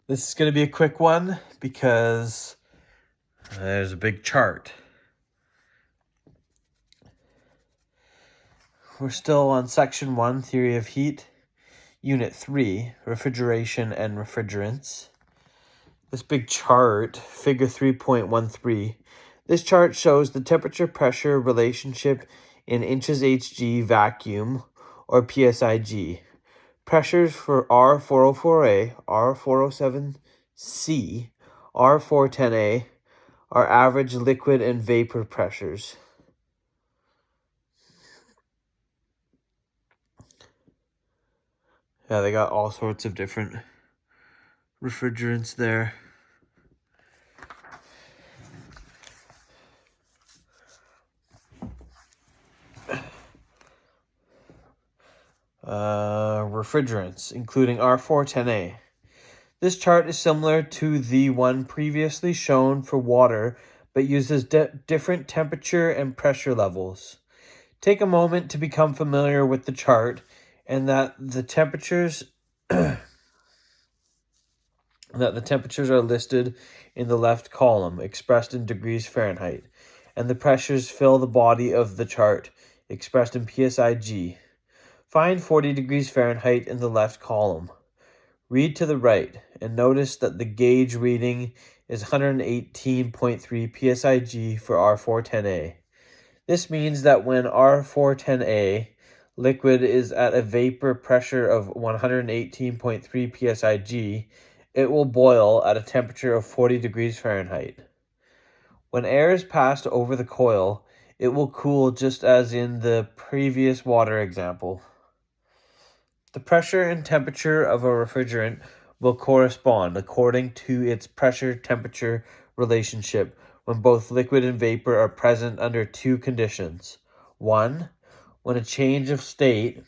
This is going to be a quick one because there's a big chart. We're still on Section 1, Theory of Heat, Unit 3, Refrigeration and Refrigerants. This big chart, Figure 3.13, this chart shows the temperature-pressure relationship in inches Hg vacuum, or PSIG. Pressures for R404A, R407C, R410A are average liquid and vapor pressures. Yeah, they got all sorts of different refrigerants there. Refrigerants, including R410A. This chart is similar to the one previously shown for water, but uses different temperature and pressure levels. Take a moment to become familiar with the chart and that the temperatures are listed in the left column, expressed in degrees Fahrenheit, and the pressures fill the body of the chart, expressed in PSIG. Find 40 degrees Fahrenheit in the left column. Read to the right and notice that the gauge reading is 118.3 PSIG for R410A. This means that when R410A liquid is at a vapor pressure of 118.3 PSIG, it will boil at a temperature of 40 degrees Fahrenheit. When air is passed over the coil, it will cool just as in the previous water example. The pressure and temperature of a refrigerant will correspond according to its pressure-temperature relationship when both liquid and vapor are present under two conditions. 1. When a change of state,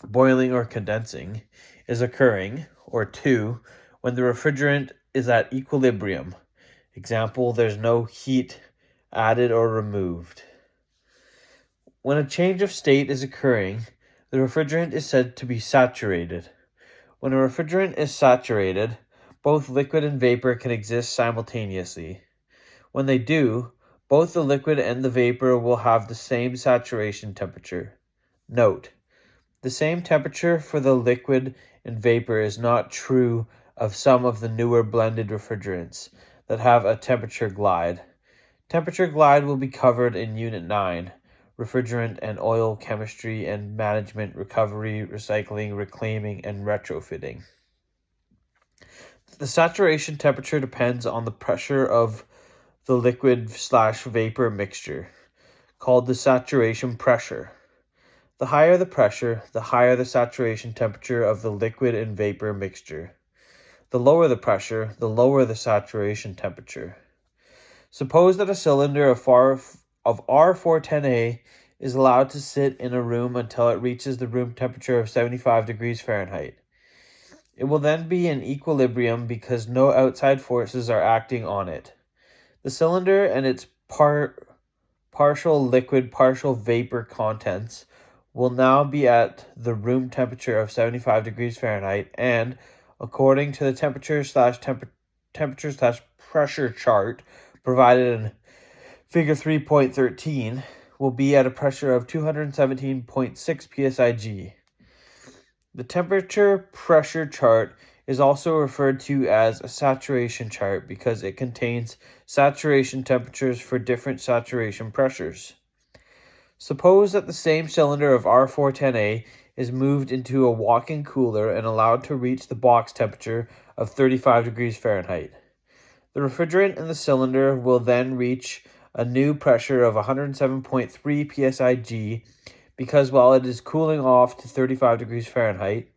boiling or condensing, is occurring, or 2. When the refrigerant is at equilibrium. Example, there's no heat added or removed. When a change of state is occurring, the refrigerant is said to be saturated. When a refrigerant is saturated, both liquid and vapor can exist simultaneously. When they do, both the liquid and the vapor will have the same saturation temperature. Note: the same temperature for the liquid and vapor is not true of some of the newer blended refrigerants that have a temperature glide. Temperature glide will be covered in Unit 9, Refrigerant and Oil Chemistry and Management, Recovery, Recycling, Reclaiming, and Retrofitting. The saturation temperature depends on the pressure of the liquid/vapor mixture, called the saturation pressure. The higher the pressure, the higher the saturation temperature of the liquid and vapor mixture. The lower the pressure, the lower the saturation temperature. Suppose that a cylinder of R410A is allowed to sit in a room until it reaches the room temperature of 75 degrees Fahrenheit. It will then be in equilibrium because no outside forces are acting on it. The cylinder and its partial liquid, partial vapor contents will now be at the room temperature of 75 degrees Fahrenheit and, according to the temperature/pressure chart provided in Figure 3.13, will be at a pressure of 217.6 PSIG. The temperature-pressure chart is also referred to as a saturation chart because it contains saturation temperatures for different saturation pressures. Suppose that the same cylinder of R410A is moved into a walk-in cooler and allowed to reach the box temperature of 35 degrees Fahrenheit. The refrigerant in the cylinder will then reach a new pressure of 107.3 PSIG because while it is cooling off to 35 degrees Fahrenheit,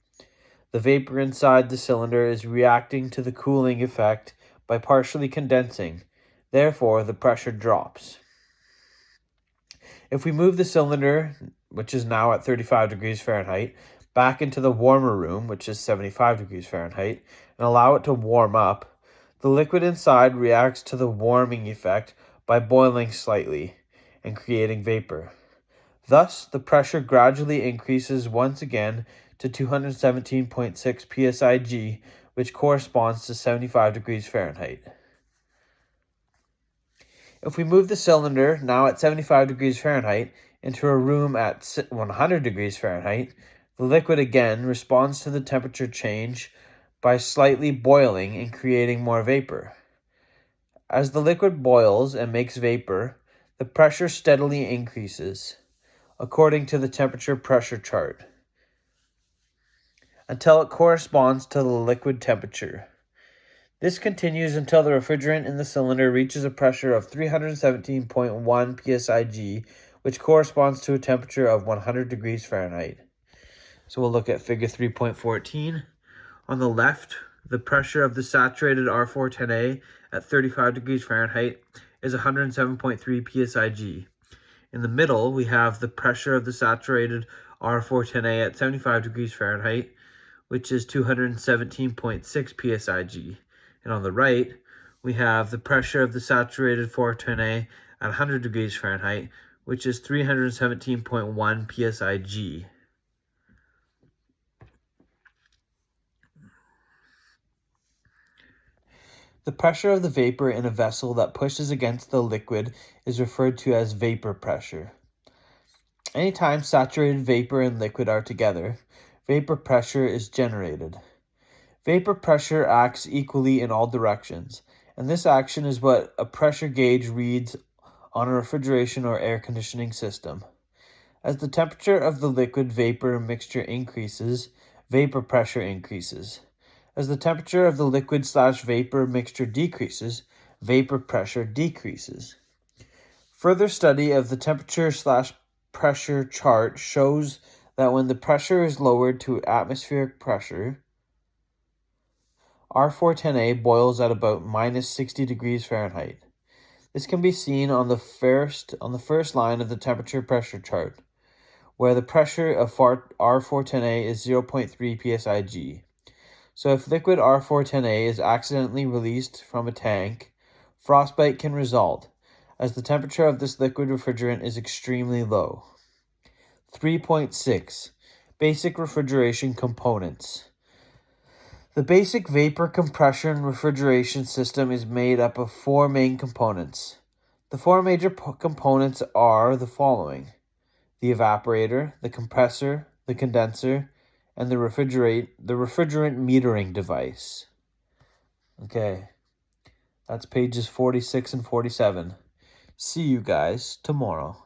the vapor inside the cylinder is reacting to the cooling effect by partially condensing. Therefore, the pressure drops. If we move the cylinder, which is now at 35 degrees Fahrenheit, back into the warmer room, which is 75 degrees Fahrenheit, and allow it to warm up, the liquid inside reacts to the warming effect by boiling slightly and creating vapor. Thus, the pressure gradually increases once again to 217.6 PSIG, which corresponds to 75 degrees Fahrenheit. If we move the cylinder, now at 75 degrees Fahrenheit, into a room at 100 degrees Fahrenheit, the liquid again responds to the temperature change by slightly boiling and creating more vapor. As the liquid boils and makes vapor, the pressure steadily increases, according to the temperature pressure chart, until it corresponds to the liquid temperature. This continues until the refrigerant in the cylinder reaches a pressure of 317.1 psig, which corresponds to a temperature of 100 degrees Fahrenheit. So we'll look at figure 3.14. On the left, the pressure of the saturated R410A at 35 degrees Fahrenheit is 107.3 psig. In the middle, we have the pressure of the saturated R410A at 75 degrees Fahrenheit, which is 217.6 psig. And on the right, we have the pressure of the saturated 410A at 100 degrees Fahrenheit, which is 317.1 psig. The pressure of the vapor in a vessel that pushes against the liquid is referred to as vapor pressure. Anytime saturated vapor and liquid are together, vapor pressure is generated. Vapor pressure acts equally in all directions, and this action is what a pressure gauge reads on a refrigeration or air conditioning system. As the temperature of the liquid vapor mixture increases, vapor pressure increases. As the temperature of the liquid/vapor mixture decreases, vapor pressure decreases. Further study of the temperature/pressure chart shows that when the pressure is lowered to atmospheric pressure, R410A boils at about minus 60 degrees Fahrenheit. This can be seen on the first line of the temperature pressure chart, where the pressure of R410A is 0.3 psig. So if liquid R410A is accidentally released from a tank, frostbite can result, as the temperature of this liquid refrigerant is extremely low. 3.6. Basic refrigeration components. The basic vapor compression refrigeration system is made up of four main components. The four major components are the following: the evaporator, the compressor, the condenser, and the refrigerant metering device. Okay, that's pages 46 and 47. See you guys tomorrow.